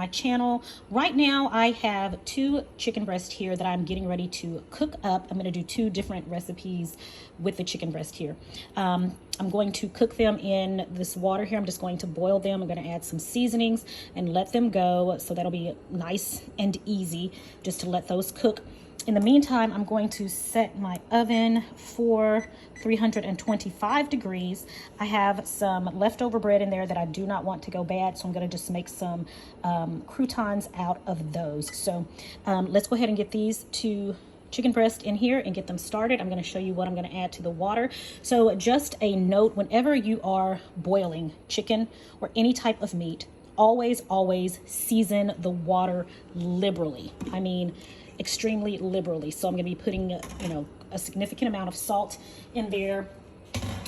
my channel. Right now I have 2 chicken breasts here that I'm getting ready to cook up. I'm going to do 2 different recipes with the chicken breast here. I'm going to cook them in this water here. I'm just going to boil them. I'm going to add some seasonings and let them go. So that'll be nice and easy just to let those cook. In the meantime, I'm going to set my oven for 325 degrees. I have some leftover bread in there that I do not want to go bad, so I'm going to just make some croutons out of those. So let's go ahead and get these 2 chicken breast in here and get them started. I'm going to show you what I'm going to add to the water. So just a note, whenever you are boiling chicken or any type of meat, always season the water liberally. I mean, extremely liberally. So I'm going to be putting, a significant amount of salt in there,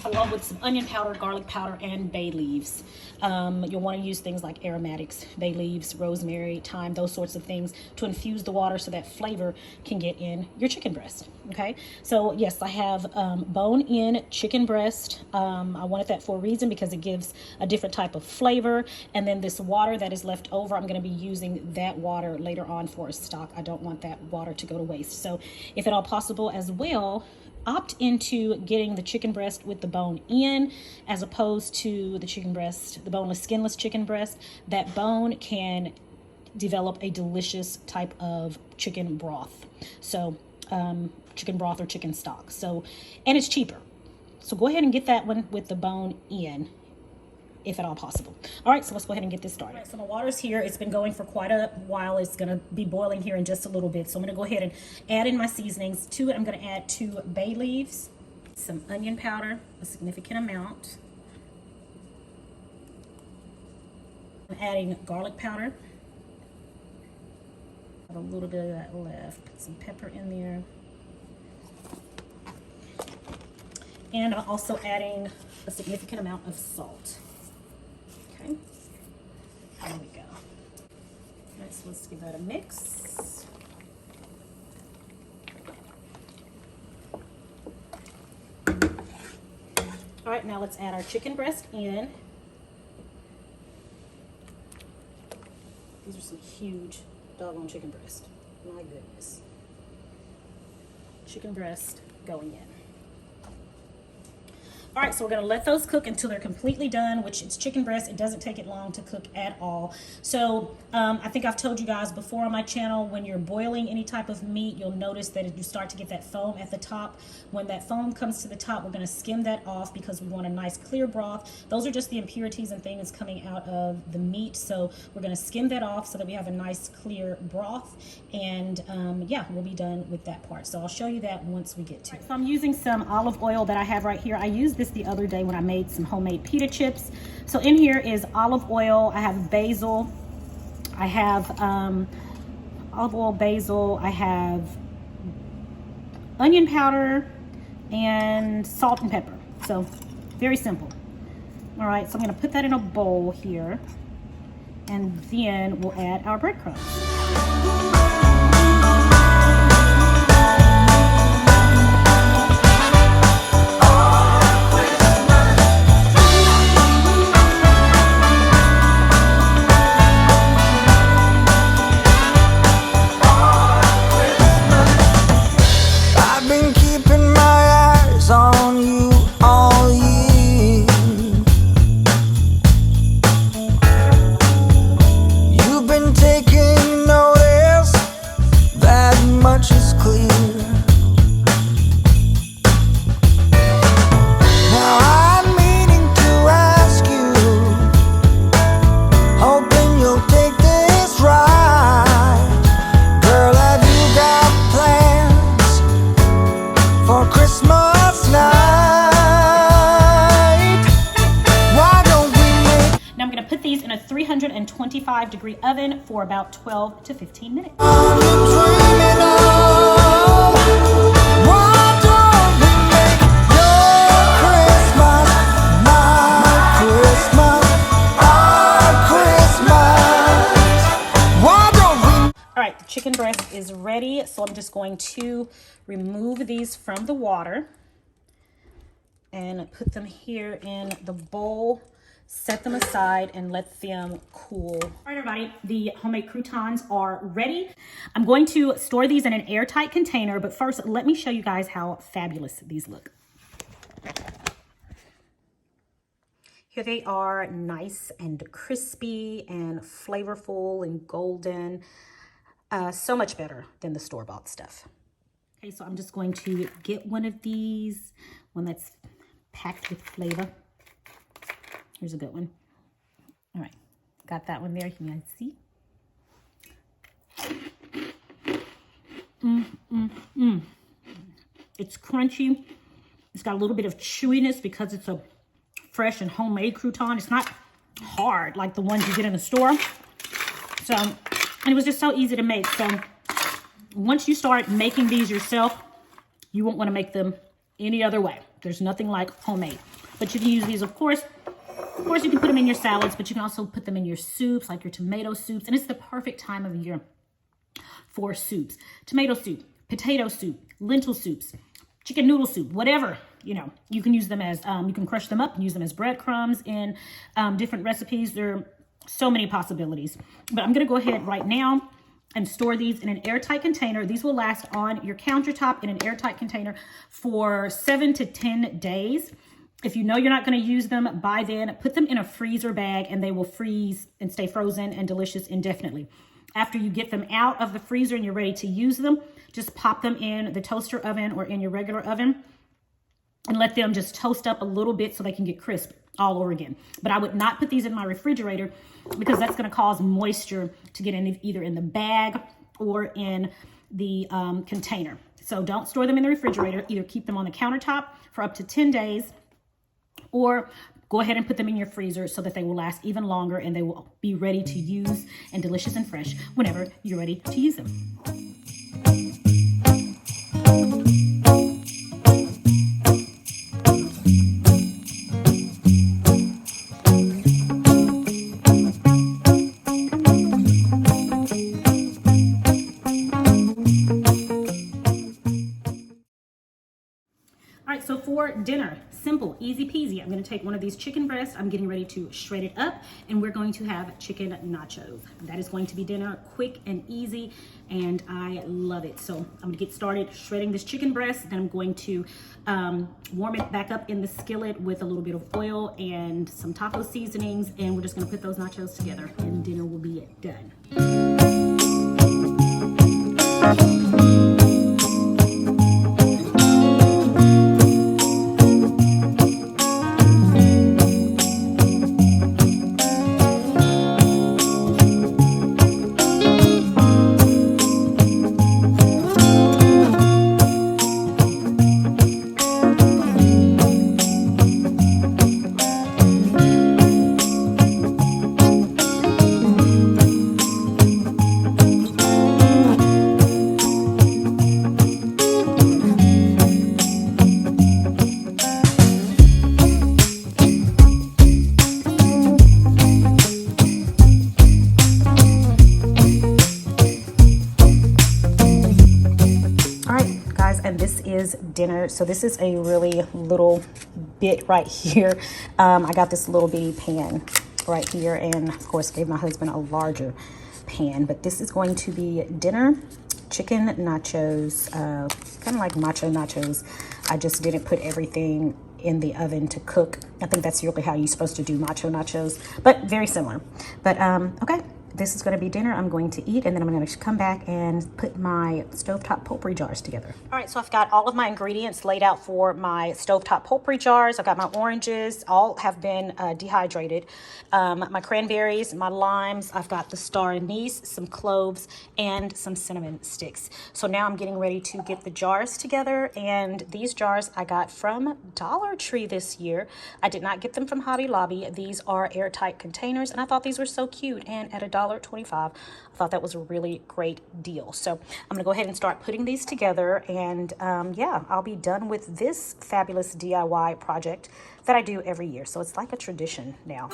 along with some onion powder, garlic powder, and bay leaves. You'll want to use things like aromatics, bay leaves, rosemary, thyme, those sorts of things to infuse the water so that flavor can get in your chicken breast. Okay, so yes, I have bone-in chicken breast. I wanted that for a reason because it gives a different type of flavor. And then this water that is left over, I'm going to be using that water later on for a stock. I don't want that water to go to waste. So if at all possible as well, opt into getting the chicken breast with the bone in as opposed to the chicken breast, the boneless, skinless chicken breast. That bone can develop a delicious type of chicken broth. So chicken broth or chicken stock. So, and it's cheaper. So go ahead and get that one with the bone in, if at all possible. All right, so let's go ahead and get this started. All right, so my water's here. It's been going for quite a while. It's gonna be boiling here in just a little bit. So I'm gonna go ahead and add in my seasonings. To it, I'm gonna add 2 bay leaves, some onion powder, a significant amount. I'm adding garlic powder. Have a little bit of that left. Put some pepper in there. And I'm also adding a significant amount of salt. Okay, there we go. All right, so let's give that a mix. All right, now let's add our chicken breast in. These are some huge doggone chicken breast. My goodness. Chicken breast going in. All right, so we're gonna let those cook until they're completely done, which it's chicken breast. It doesn't take it long to cook at all. So I think I've told you guys before on my channel, when you're boiling any type of meat, you'll notice that you start to get that foam at the top. When that foam comes to the top, we're gonna skim that off because we want a nice clear broth. Those are just the impurities and things coming out of the meat. So we're gonna skim that off so that we have a nice clear broth. And yeah, we'll be done with that part. So I'll show you that once we get to it. So I'm using some olive oil that I have right here. I used this the other day when I made some homemade pita chips. So in here is olive oil. I have basil. I have olive oil, basil. I have onion powder and salt and pepper. So very simple. All right, so I'm going to put that in a bowl here, and then we'll add our breadcrumbs. Now I'm going to put these in a 325-degree oven for about 12 to 15 minutes. Alright, the chicken breast is ready, so I'm just going to remove these from the water and put them here in the bowl set them aside and let them cool. All right, everybody, the homemade croutons are ready. I'm going to store these in an airtight container, but first let me show you guys how fabulous these look. Here they are, nice and crispy and flavorful and golden. So much better than the store-bought stuff. Okay, so I'm just going to get one of these, one that's packed with flavor. Here's a good one. All right, got that one there. Can you guys see? It's crunchy. It's got a little bit of chewiness because it's a fresh and homemade crouton. It's not hard like the ones you get in the store. So, and it was just so easy to make. So once you start making these yourself, you won't want to make them any other way. There's nothing like homemade. But you can use these, of course. Of course, you can put them in your salads, but you can also put them in your soups, like your tomato soups. And it's the perfect time of year for soups. Tomato soup, potato soup, lentil soups, chicken noodle soup, whatever. You know, you can use them as, you can crush them up and use them as breadcrumbs in different recipes. There are so many possibilities. But I'm going to go ahead right now and store these in an airtight container. These will last on your countertop in an airtight container for 7 to 10 days. If you know you're not going to use them by then, put them in a freezer bag and they will freeze and stay frozen and delicious indefinitely. After you get them out of the freezer and you're ready to use them, just pop them in the toaster oven or in your regular oven and let them just toast up a little bit so they can get crisp all over again. But I would not put these in my refrigerator because that's going to cause moisture to get in either in the bag or in the container. So don't store them in the refrigerator. Either keep them on the countertop for up to 10 days or go ahead and put them in your freezer so that they will last even longer and they will be ready to use and delicious and fresh whenever you're ready to use them. All right, so for dinner, simple, easy peasy. I'm gonna take one of these chicken breasts. I'm getting ready to shred it up and we're going to have chicken nachos. That is going to be dinner, quick and easy, and I love it. So I'm gonna get started shredding this chicken breast. Then I'm going to warm it back up in the skillet with a little bit of oil and some taco seasonings, and we're just gonna put those nachos together and dinner will be done. And this is dinner. So this is a really little bit right here. I got this little bitty pan right here, and of course gave my husband a larger pan, but this is going to be dinner. Chicken nachos, kind of like macho nachos. I just didn't put everything in the oven to cook. I think that's really how you're supposed to do macho nachos, but very similar. But okay, this is going to be dinner. I'm going to eat, and then I'm going to come back and put my stovetop potpourri jars together. All right, so I've got all of my ingredients laid out for my stovetop potpourri jars. I've got my oranges, all have been dehydrated. My cranberries, my limes, I've got the star anise, some cloves, and some cinnamon sticks. So now I'm getting ready to get the jars together, and these jars I got from Dollar Tree this year. I did not get them from Hobby Lobby. These are airtight containers, and I thought these were so cute, and at $1.25, I thought that was a really great deal. So I'm gonna go ahead and start putting these together, and yeah, I'll be done with this fabulous DIY project that I do every year. So it's like a tradition now.